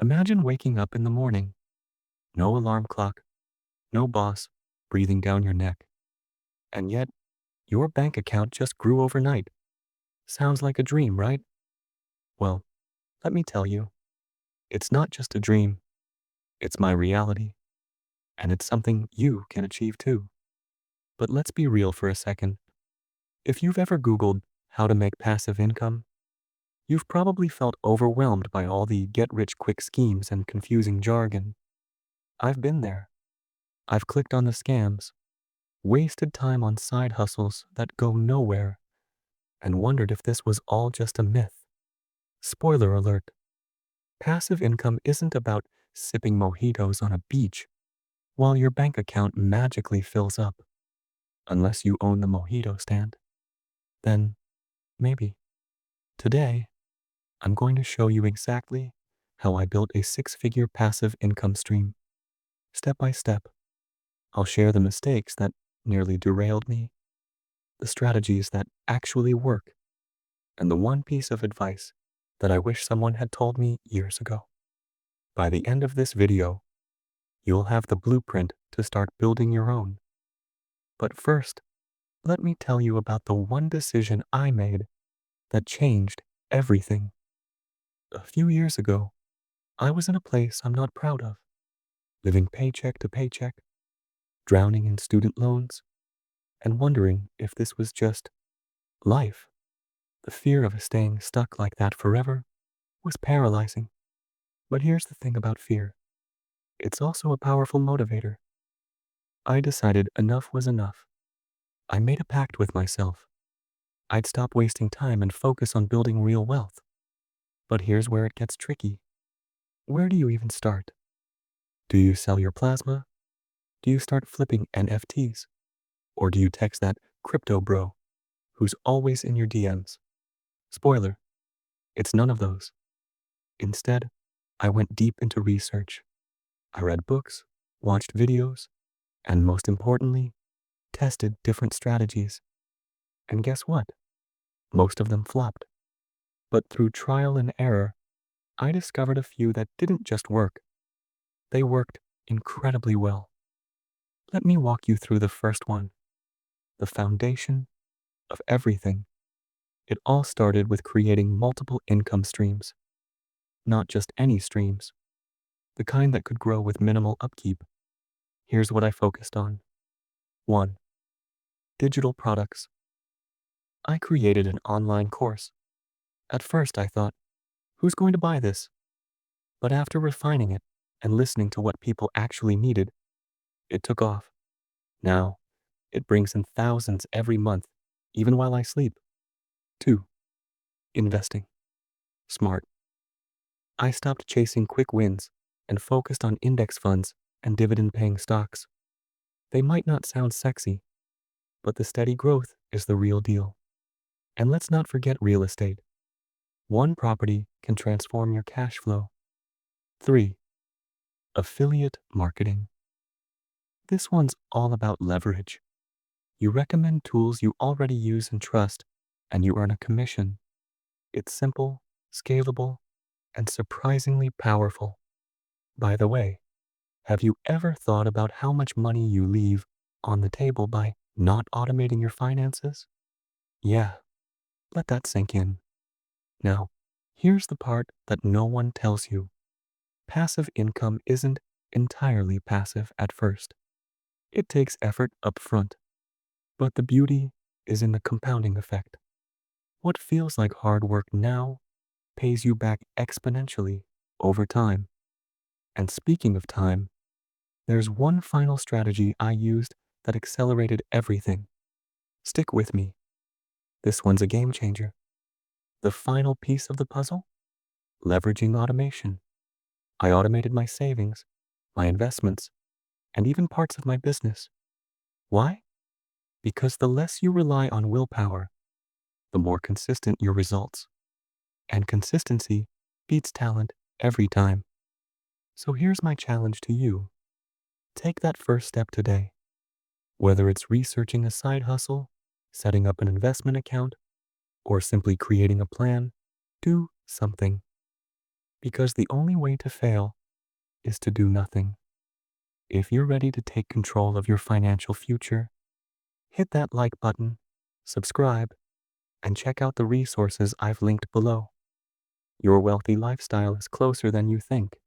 Imagine waking up in the morning, no alarm clock, no boss breathing down your neck, and yet your bank account just grew overnight. Sounds like a dream, right? Well, let me tell you, it's not just a dream, it's my reality, and it's something you can achieve too. But let's be real for a second. If you've ever Googled how to make passive income, you've probably felt overwhelmed by all the get-rich-quick schemes and confusing jargon. I've been there. I've clicked on the scams, wasted time on side hustles that go nowhere, and wondered if this was all just a myth. Spoiler alert, passive income isn't about sipping mojitos on a beach while your bank account magically fills up. Unless you own the mojito stand, then maybe. Today, I'm going to show you exactly how I built a six-figure passive income stream. Step by step, I'll share the mistakes that nearly derailed me, the strategies that actually work, and the one piece of advice that I wish someone had told me years ago. By the end of this video, you'll have the blueprint to start building your own. But first, let me tell you about the one decision I made that changed everything. A few years ago, I was in a place I'm not proud of, living paycheck to paycheck, drowning in student loans, and wondering if this was just life. The fear of staying stuck like that forever was paralyzing. But here's the thing about fear. It's also a powerful motivator. I decided enough was enough. I made a pact with myself. I'd stop wasting time and focus on building real wealth. But here's where it gets tricky. Where do you even start? Do you sell your plasma? Do you start flipping NFTs? Or do you text that crypto bro who's always in your DMs? Spoiler, it's none of those. Instead, I went deep into research. I read books, watched videos, and most importantly, tested different strategies. And guess what? Most of them flopped. But through trial and error, I discovered a few that didn't just work. They worked incredibly well. Let me walk you through the first one, the foundation of everything. It all started with creating multiple income streams. Not just any streams, the kind that could grow with minimal upkeep. Here's what I focused on. 1. Digital products. I created an online course. At first I thought, who's going to buy this? But after refining it and listening to what people actually needed, it took off. Now, it brings in thousands every month, even while I sleep. 2. Investing. Smart. I stopped chasing quick wins and focused on index funds and dividend-paying stocks. They might not sound sexy, but the steady growth is the real deal. And let's not forget real estate. One property can transform your cash flow. 3. Affiliate marketing. This one's all about leverage. You recommend tools you already use and trust, and you earn a commission. It's simple, scalable, and surprisingly powerful. By the way, have you ever thought about how much money you leave on the table by not automating your finances? Yeah, let that sink in. Now, here's the part that no one tells you. Passive income isn't entirely passive at first. It takes effort up front. But the beauty is in the compounding effect. What feels like hard work now pays you back exponentially over time. And speaking of time, there's one final strategy I used that accelerated everything. Stick with me. This one's a game changer. The final piece of the puzzle? Leveraging automation. I automated my savings, my investments, and even parts of my business. Why? Because the less you rely on willpower, the more consistent your results. And consistency beats talent every time. So here's my challenge to you. Take that first step today. Whether it's researching a side hustle, setting up an investment account, or simply creating a plan, do something. Because the only way to fail is to do nothing. If you're ready to take control of your financial future, hit that like button, subscribe, and check out the resources I've linked below. Your wealthy lifestyle is closer than you think.